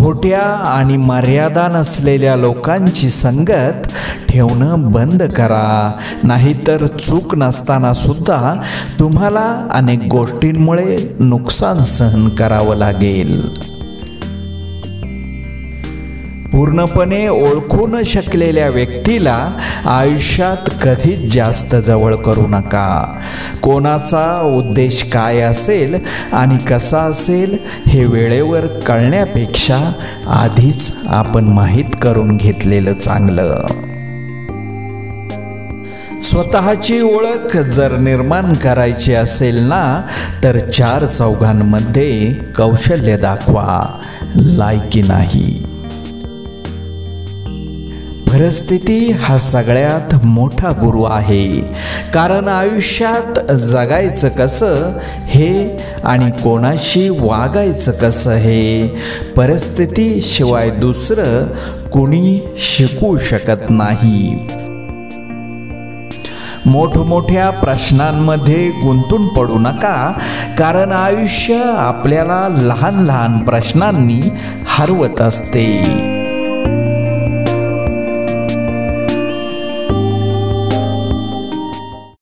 खोट्या आणि मर्यादा नसलेल्या लोकांची संगत ठेवणं बंद करा, नाहीतर चूक नसताना सुद्धा तुम्हाला अनेक गोष्टींमुळे नुकसान सहन करावं लागेल. पूर्णपणे ओळखू न शकलेल्या व्यक्तीला आयुष्यात कधीच जास्त जवळ करू नका. कोणाचा उद्देश काय असेल आणि कसा असेल हे वेळेवर कळण्यापेक्षा आधीच आपण माहीत करून घेतलेलं चांगलं. स्वतःची ओळख जर निर्माण करायची असेल ना, तर 4 चौघांमध्ये कौशल्य दाखवा, लायकी नाही. परिस्थिती हा सगळ्यात मोठा गुरु आहे, कारण आयुष्यात जगायचं कसं हे आणि कोणाशी वागायचं कसं हे परिस्थितीशिवाय दुसरं कुणी शिकवू शकत नाही. मोठमोठ्या प्रश्नांमध्ये गुंतून पडू नका, कारण आयुष्य आपल्याला लहान लहान प्रश्नांनी हरवत असते.